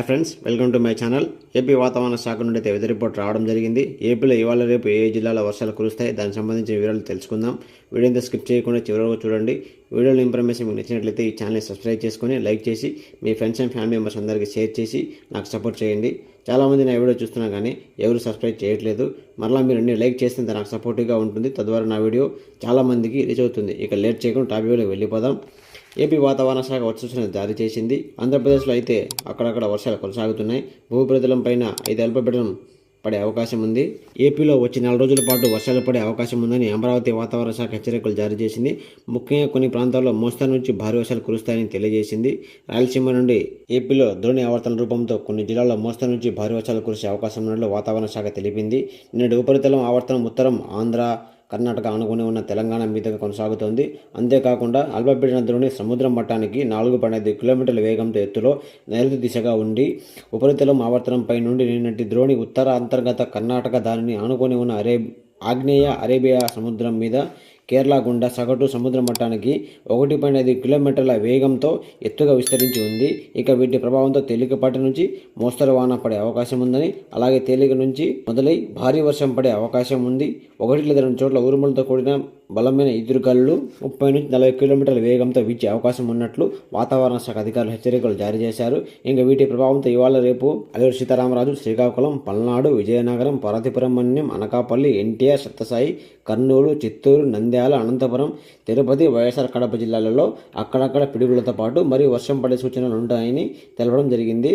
Friends, welcome to my channel. AP వాతావరణ శాఖ నుండి అయితే వెదర్ రిపోర్ట్ రావడం జరిగింది. ఏపీలో ఇవాళ రేపు ఏ జిల్లాలో వర్షాలు కురుస్తాయి, దానికి సంబంధించిన వివరాలు తెలుసుకుందాం. వీడియోని స్కిప్ చేయకుండా చివరి వరకు చూడండి. వీడియోలో ఇన్ఫర్మేషన్ మీకు నచ్చినట్లయితే ఈ ఛానల్ని సబ్స్క్రైబ్ చేసుకొని లైక్ చేసి మీ ఫ్రెండ్స్ అండ్ ఫ్యామిలీ మెంబర్స్ అందరికీ షేర్ చేసి నాకు సపోర్ట్ చేయండి. చాలామంది నా వీడియో చూస్తున్నా కానీ ఎవరు సబ్స్క్రైబ్ చేయట్లేదు. మరలా మీరు అన్ని లైక్ చేస్తే నాకు సపోర్టివ్గా ఉంటుంది. తద్వారా నా వీడియో చాలామందికి రీచ్ అవుతుంది. ఇక లేట్ చేయకుండా టాపిక్లోకి వెళ్ళిపోదాం. ఏపీ వాతావరణ శాఖ సూచన జారీ చేసింది. ఆంధ్రప్రదేశ్లో అయితే అక్కడక్కడ వర్షాలు కొనసాగుతున్నాయి. భూప్రతలం పైన 5 అల్పపీడనం పడే అవకాశం ఉంది. ఏపీలో వచ్చే 4 రోజుల పాటు వర్షాలు పడే అవకాశం ఉందని అమరావతి వాతావరణ శాఖ హెచ్చరికలు జారీ చేసింది. ముఖ్యంగా కొన్ని ప్రాంతాల్లో మోస్తరు నుంచి భారీ వర్షాలు కురుస్తాయని తెలియజేసింది. రాయలసీమ నుండి ఏపీలో ద్రోణి ఆవర్తన రూపంతో కొన్ని జిల్లాల్లో మోస్తరు నుంచి భారీ వర్షాలు కురిసే అవకాశం ఉన్నట్లు వాతావరణ శాఖ తెలిపింది. నిన్నటి ఉపరితలం ఆవర్తనం ఉత్తరం ఆంధ్ర, కర్ణాటక ఆనుకుని ఉన్న తెలంగాణ మీదుగా కొనసాగుతోంది. అంతేకాకుండా అల్పపీడన ద్రోణి సముద్రం మట్టానికి 4.5 కిలోమీటర్ల వేగంతో ఎత్తులో నైరుతి దిశగా ఉండి ఉపరితలం ఆవర్తనంపై నుండి నిన్నటి ద్రోణి ఉత్తర అంతర్గత కర్ణాటక దానిని ఆనుకొని ఉన్న ఆగ్నేయ అరేబియా సముద్రం మీద కేరళ గుండా సగటు సముద్ర మట్టానికి 1.5 కిలోమీటర్ల వేగంతో ఎత్తుగా విస్తరించి ఉంది. ఇక వీటి ప్రభావంతో తేలికపాటి నుంచి మోస్తరు వాన పడే అవకాశం ఉందని, అలాగే తేలిక నుంచి మొదలై భారీ వర్షం పడే అవకాశం ఉంది. 1 లేదా 2 చోట్ల ఉరుములతో కూడిన బలమైన ఎదురుగాలులు 30 నుంచి 40 కిలోమీటర్ల వేగంతో వీచే అవకాశం ఉన్నట్లు వాతావరణ శాఖ అధికారులు హెచ్చరికలు జారీ చేశారు. ఇంకా వీటి ప్రభావంతో ఇవాళ రేపు అల్లూరి సీతారామరాజు, శ్రీకాకుళం, పల్నాడు, విజయనగరం, పార్వతీపురం మన్యం, అనకాపల్లి, ఎన్టీఆర్, సత్యసాయి, కర్నూలు, చిత్తూరు, నంద్యాల, అనంతపురం, తిరుపతి, వైఎస్ఆర్ కడప జిల్లాలలో అక్కడక్కడ పిడుగులతో పాటు మరియు వర్షం పడే సూచనలు ఉంటాయని తెలపడం జరిగింది.